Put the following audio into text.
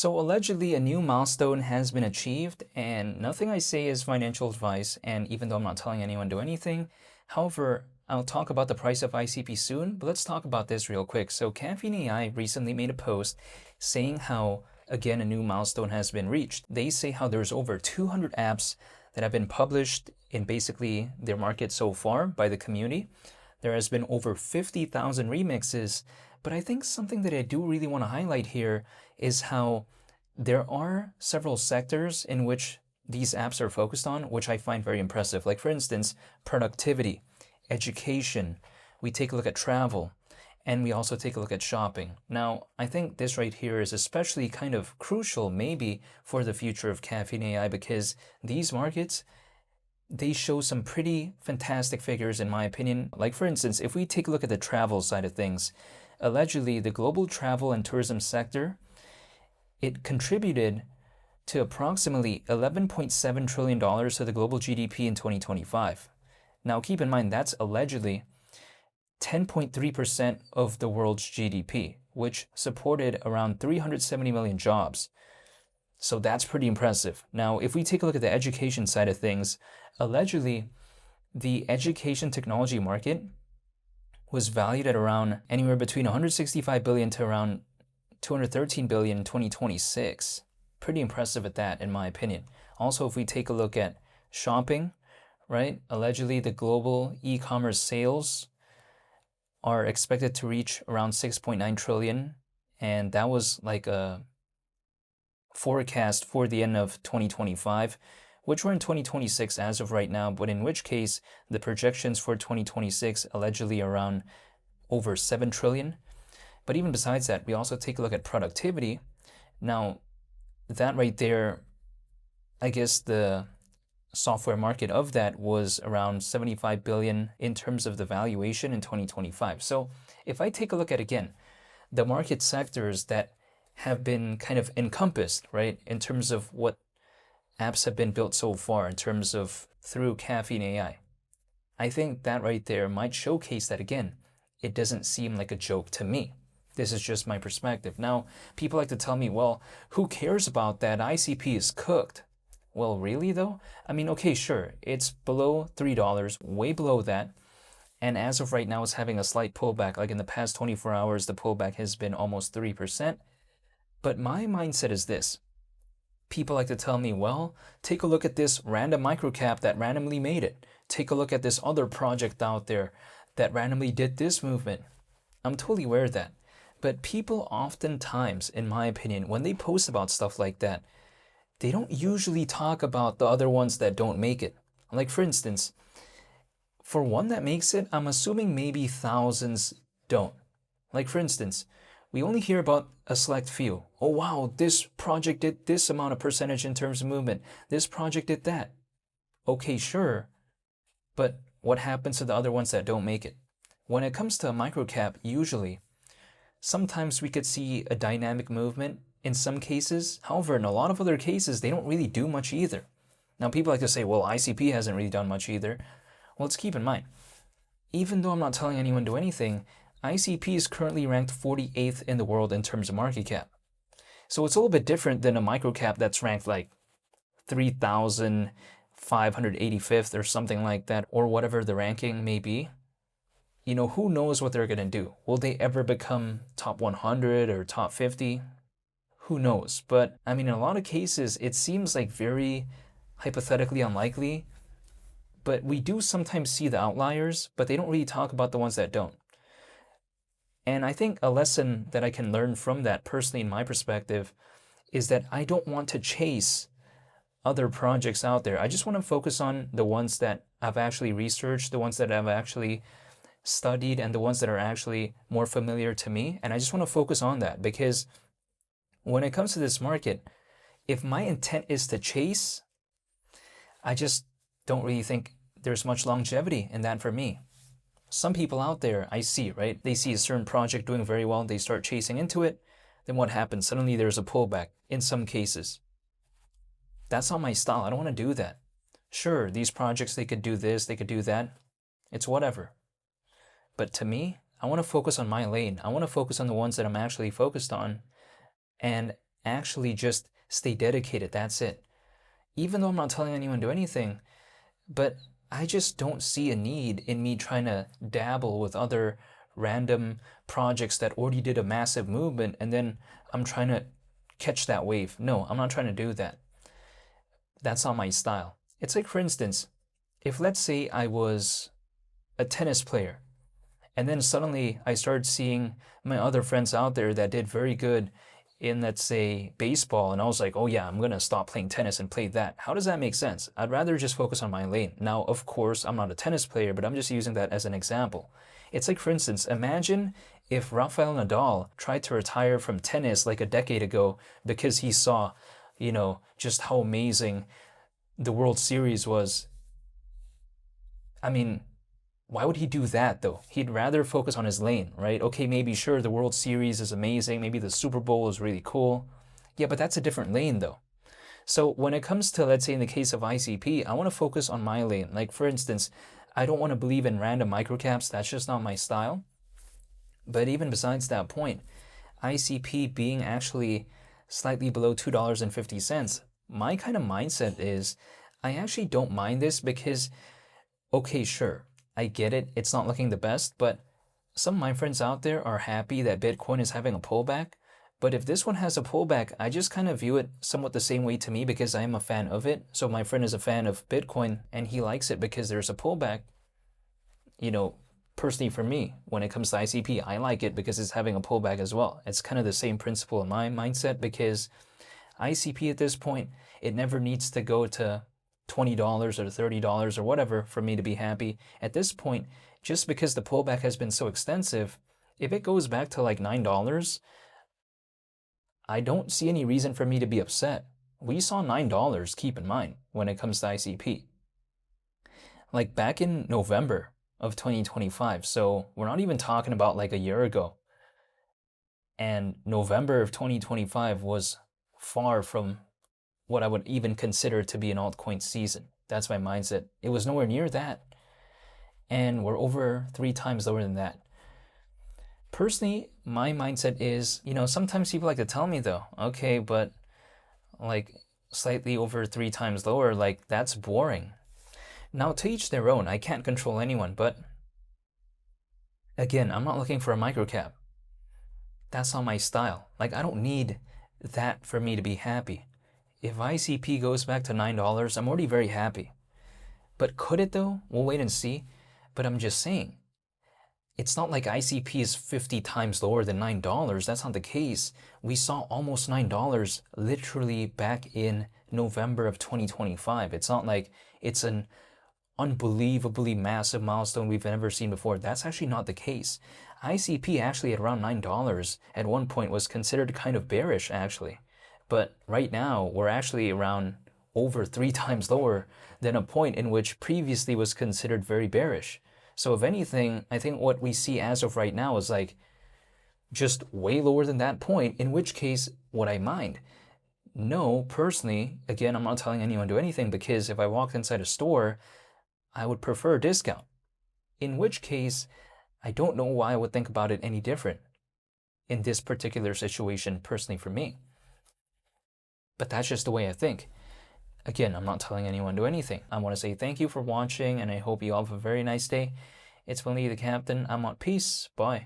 So allegedly a new milestone has been achieved, and nothing I say is financial advice, and even though I'm not telling anyone to do anything, however, I'll talk about the price of ICP soon, but let's talk about this real quick. So Caffeine AI recently made a post saying how, again, a new milestone has been reached. They say how there's over 200 apps that have been published in basically their market so far by the community. There has been over 50,000 remixes, but I think something that I do really want to highlight here is how there are several sectors in which these apps are focused on, which I find very impressive. Like for instance, productivity, education, we take a look at travel, and we also take a look at shopping. Now, I think this right here is especially kind of crucial maybe for the future of Caffeine AI, because these markets, they show some pretty fantastic figures in my opinion. Like for instance, if we take a look at the travel side of things, allegedly the global travel and tourism sector, it contributed to approximately $11.7 trillion to the global GDP in 2025. Now keep in mind that's allegedly 10.3% of the world's GDP, which supported around 370 million jobs. So that's pretty impressive. Now, if we take a look at the education side of things, allegedly, the education technology market was valued at around anywhere between 165 billion to around 213 billion in 2026. Pretty impressive at that, in my opinion. Also, if we take a look at shopping, right? Allegedly, the global e-commerce sales are expected to reach around 6.9 trillion, and that was like a forecast for the end of 2025, which we're in 2026 as of right now, but in which case the projections for 2026 allegedly around over 7 trillion. But even besides that, we also take a look at productivity. Now, that right there, I guess the software market of that was around 75 billion in terms of the valuation in 2025. So if I take a look at, again, the market sectors that have been kind of encompassed, right, in terms of what apps have been built so far in terms of through Caffeine AI, I think that right there might showcase that, again, it doesn't seem like a joke to me. This is just my perspective. Now, people like to tell me, well, who cares about that? ICP is cooked. Well, really though? I mean, okay, sure, it's below $3, way below that. And as of right now, it's having a slight pullback. Like in the past 24 hours, the pullback has been almost 3%. But my mindset is this. People like to tell me, well, take a look at this random microcap that randomly made it. Take a look at this other project out there that randomly did this movement. I'm totally aware of that. But people oftentimes, in my opinion, when they post about stuff like that, they don't usually talk about the other ones that don't make it. Like for instance, for one that makes it, I'm assuming maybe thousands don't. Like for instance, we only hear about a select few. Oh wow, this project did this amount of percentage in terms of movement. This project did that. Okay, sure. But what happens to the other ones that don't make it? When it comes to a microcap, usually, sometimes we could see a dynamic movement in some cases. However, in a lot of other cases, they don't really do much either. Now, people like to say, well, ICP hasn't really done much either. Well, let's keep in mind, even though I'm not telling anyone to do anything, ICP is currently ranked 48th in the world in terms of market cap. So it's a little bit different than a microcap that's ranked like 3,585th or something like that, or whatever the ranking may be. You know, who knows what they're going to do? Will they ever become top 100 or top 50? Who knows? But I mean, in a lot of cases, it seems like very hypothetically unlikely. But we do sometimes see the outliers, but they don't really talk about the ones that don't. And I think a lesson that I can learn from that personally in my perspective is that I don't want to chase other projects out there. I just want to focus on the ones that I've actually researched, the ones that I've actually studied, and the ones that are actually more familiar to me. And I just want to focus on that, because when it comes to this market, if my intent is to chase, I just don't really think there's much longevity in that for me. Some people out there I see, right? They see a certain project doing very well, they start chasing into it. Then what happens? Suddenly there's a pullback in some cases. That's not my style. I don't want to do that. Sure, these projects, they could do this, they could do that. It's whatever. But to me, I want to focus on my lane. I want to focus on the ones that I'm actually focused on. And actually just stay dedicated. That's it. Even though I'm not telling anyone to do anything, but I just don't see a need in me trying to dabble with other random projects that already did a massive movement and then I'm trying to catch that wave. No, I'm not trying to do that. That's not my style. It's like, for instance, if let's say I was a tennis player and then suddenly I started seeing my other friends out there that did very good in, let's say, baseball, and I was like, oh yeah, I'm gonna stop playing tennis and play that. How does that make sense? I'd rather just focus on my lane. Now, of course, I'm not a tennis player, but I'm just using that as an example. It's like, for instance, imagine if Rafael Nadal tried to retire from tennis like a decade ago because he saw, just how amazing the World Series was. I mean, why would he do that though? He'd rather focus on his lane, right? Okay, maybe sure, the World Series is amazing. Maybe the Super Bowl is really cool. Yeah, but that's a different lane though. So when it comes to, let's say in the case of ICP, I want to focus on my lane. Like for instance, I don't want to believe in random microcaps. That's just not my style. But even besides that point, ICP being actually slightly below $2.50, my kind of mindset is I actually don't mind this because, okay, sure, I get it. It's not looking the best, but some of my friends out there are happy that Bitcoin is having a pullback. But if this one has a pullback, I just kind of view it somewhat the same way to me because I am a fan of it. So my friend is a fan of Bitcoin and he likes it because there's a pullback. Personally for me, when it comes to ICP, I like it because it's having a pullback as well. It's kind of the same principle in my mindset because ICP at this point, it never needs to go to $20 or $30 or whatever for me to be happy. At this point, just because the pullback has been so extensive, if it goes back to like $9, I don't see any reason for me to be upset. We saw $9, keep in mind, when it comes to ICP. Like back in November of 2025, so we're not even talking about like a year ago. And November of 2025 was far from what I would even consider to be an altcoin season. That's my mindset. It was nowhere near that. And we're over 3 times lower than that. Personally, my mindset is, sometimes people like to tell me though, okay, but like slightly over 3 times lower, like that's boring. Now, to each their own. I can't control anyone, but again, I'm not looking for a microcap. That's not my style. Like, I don't need that for me to be happy. If ICP goes back to $9, I'm already very happy. But could it though? We'll wait and see. But I'm just saying, it's not like ICP is 50 times lower than $9. That's not the case. We saw almost $9 literally back in November of 2025. It's not like it's an unbelievably massive milestone we've never seen before. That's actually not the case. ICP actually at around $9 at one point was considered kind of bearish actually. But right now we're actually around over 3 times lower than a point in which previously was considered very bearish. So if anything, I think what we see as of right now is like just way lower than that point, in which case, would I mind? No, personally, again, I'm not telling anyone to do anything because if I walked inside a store, I would prefer a discount. In which case, I don't know why I would think about it any different in this particular situation personally for me. But that's just the way I think. Again, I'm not telling anyone to do anything. I want to say thank you for watching and I hope you all have a very nice day. It's Willie the Captain. I'm out. Peace. Bye.